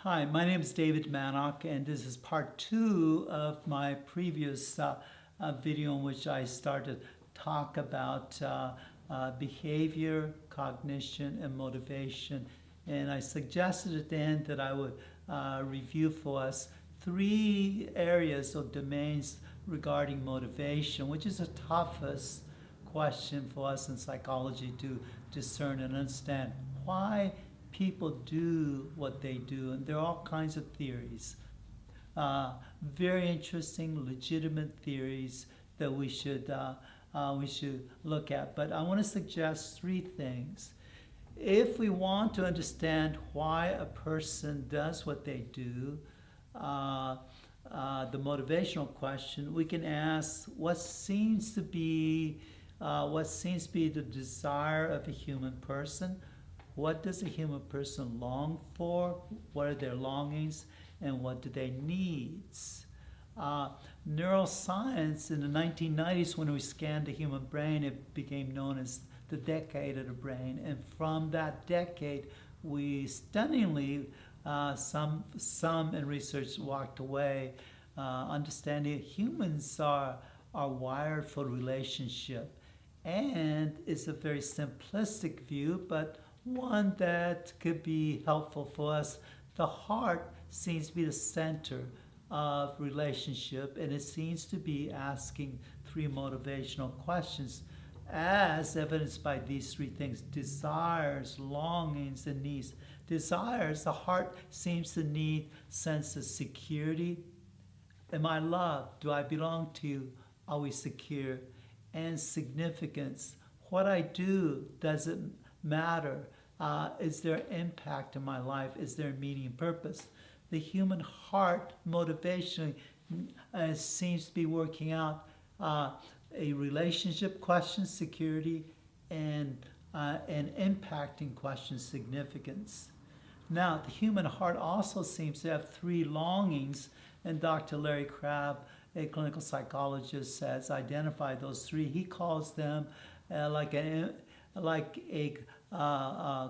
Hi, my name is David Mannock, and this is part two of my previous video in which I started to talk about behavior, cognition, and motivation. And I suggested at the end that I would review for us three areas or domains regarding motivation, which is the toughest question for us in psychology to discern and understand why people do what they do. And there are all kinds of theories, very interesting, legitimate theories that we should look at. But I want to suggest three things. If we want to understand why a person does what they do, the motivational question, we can ask what seems to be the desire of a human person. What does a human person long for? What are their longings? And what do they need? Neuroscience in the 1990s, when we scanned the human brain, it became known as the decade of the brain. And from that decade, we stunningly, some in research walked away, understanding humans are wired for relationship. And it's a very simplistic view, but one that could be helpful for us. The heart seems to be the center of relationship, and it seems to be asking three motivational questions, as evidenced by these three things: desires, longings, and needs. Desires, the heart seems to need sense of security. Am I loved? Do I belong to you? Are we secure? And significance. What I do, does it matter? Is there impact in my life? Is there meaning and purpose? The human heart motivation seems to be working out a relationship question, security, and impacting question, significance. Now, the human heart also seems to have three longings, and Dr. Larry Crabb, a clinical psychologist, has identified those three. He calls them like a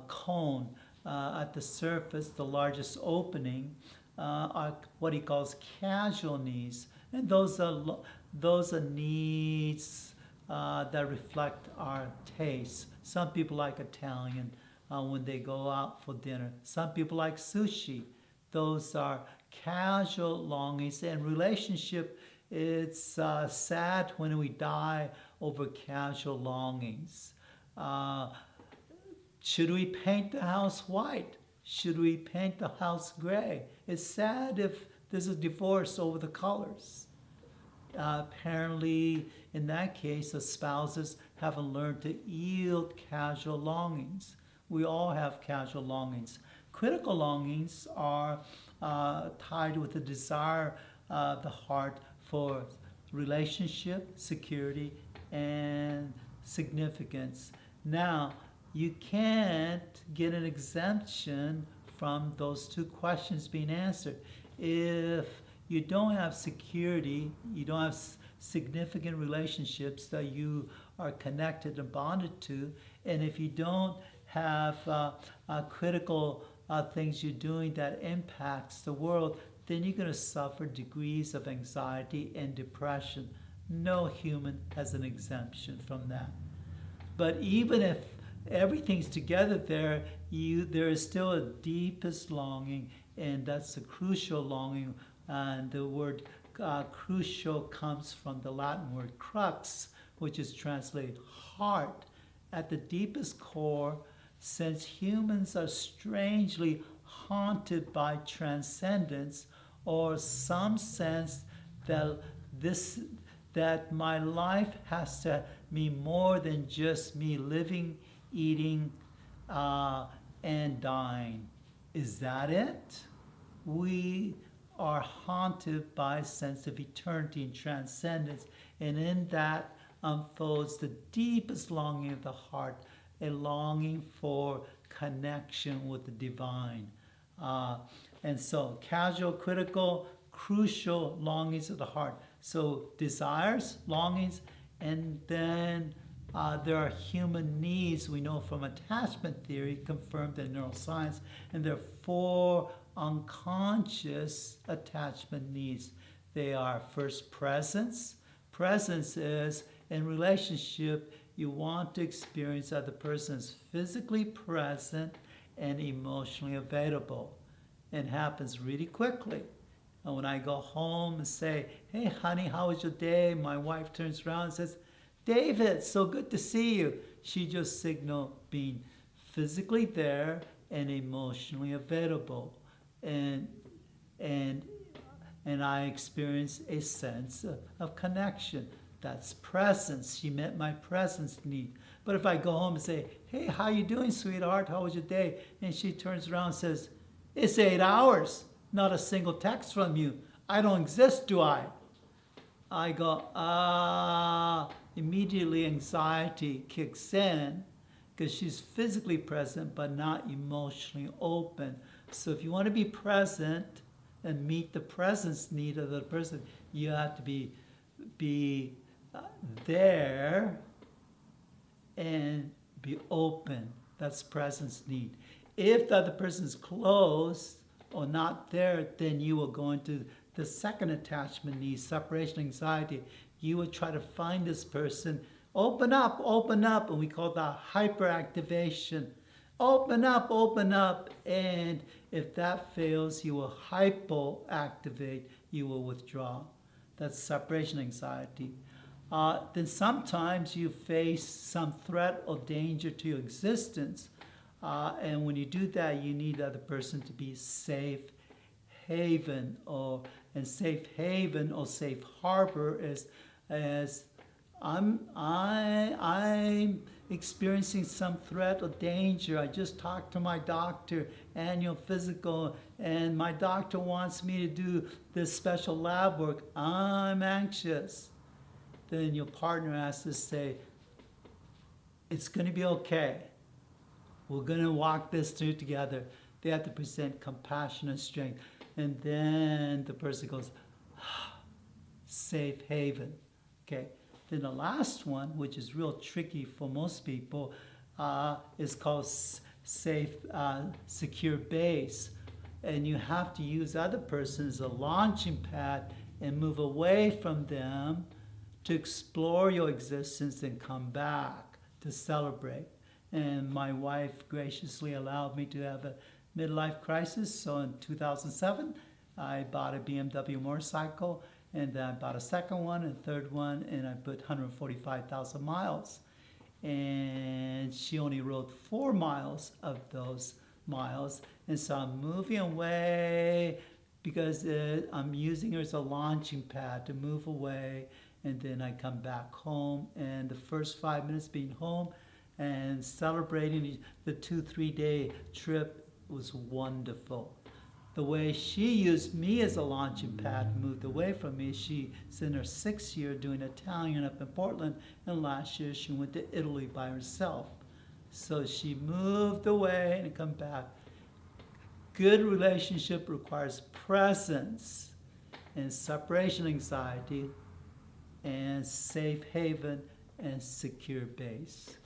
cone at the surface, the largest opening, are what he calls casual needs, and those are needs that reflect our tastes. Some people like Italian when they go out for dinner. Some people like sushi. Those are casual longings. And relationship, it's sad when we die over casual longings. Should we paint the house white? Should we paint the house gray? It's sad if there's a divorce over the colors. Apparently, in that case, the spouses haven't learned to yield casual longings. We all have casual longings. Critical longings are tied with the desire of the heart for relationship, security, and significance. Now, you can't get an exemption from those two questions being answered. If you don't have security, you don't have significant relationships that you are connected and bonded to, and if you don't have critical things you're doing that impacts the world, then you're going to suffer degrees of anxiety and depression. No human has an exemption from that. But even if everything's together there, there is still a deepest longing, and that's a crucial longing. And the word crucial comes from the Latin word crux, which is translated heart. At the deepest core, since humans are strangely haunted by transcendence, or some sense that my life has to be more than just me living, eating, and dying. Is that it? We are haunted by a sense of eternity and transcendence, and in that unfolds the deepest longing of the heart, a longing for connection with the divine. And so, casual, critical, crucial longings of the heart. So, desires, longings, and then there are human needs we know from attachment theory, confirmed in neuroscience, and there are four unconscious attachment needs. They are first presence. Presence is in relationship, you want to experience that the person is physically present and emotionally available. It happens really quickly. And when I go home and say, hey, honey, how was your day? My wife turns around and says, David, so good to see you. She just signaled being physically there and emotionally available. And I experience a sense of connection. That's presence. She met my presence need. But if I go home and say, hey, how you doing, sweetheart? How was your day? And she turns around and says, it's 8 hours. Not a single text from you. I don't exist, do I? I go, immediately anxiety kicks in because she's physically present but not emotionally open. So if you want to be present and meet the presence need of the person, you have to be there and be open. That's presence need. If the other person's closed or not there, then you will go into the second attachment need, separation anxiety. You will try to find this person, open up, and we call that hyperactivation. Open up, and if that fails, you will hypoactivate, you will withdraw. That's separation anxiety. Then sometimes you face some threat or danger to your existence. And when you do that, you need the other person to be safe haven, or safe harbor is as I'm experiencing some threat or danger. I just talked to my doctor, annual physical, and my doctor wants me to do this special lab work. I'm anxious. Then your partner has to say, it's going to be okay. We're going to walk this through together. They have to present compassion and strength. And then the person goes, safe haven. Okay. Then the last one, which is real tricky for most people, is called safe, secure base. And you have to use other person as a launching pad and move away from them to explore your existence and come back to celebrate. And my wife graciously allowed me to have a midlife crisis. So in 2007, I bought a BMW motorcycle, and then I bought a second one and third one, and I put 145,000 miles. And she only rode 4 miles of those miles. And so I'm moving away because I'm using her as a launching pad to move away. And then I come back home, and the first 5 minutes being home and celebrating the 2-3 day trip was wonderful. The way she used me as a launching pad, moved away from me. She's in her 6th year doing Italian up in Portland, and last year she went to Italy by herself. So she moved away and come back. Good relationship requires presence and separation anxiety and safe haven and secure base.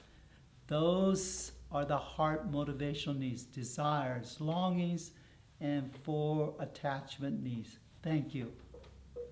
Those are the heart motivational needs, desires, longings, and 4 attachment needs. Thank you.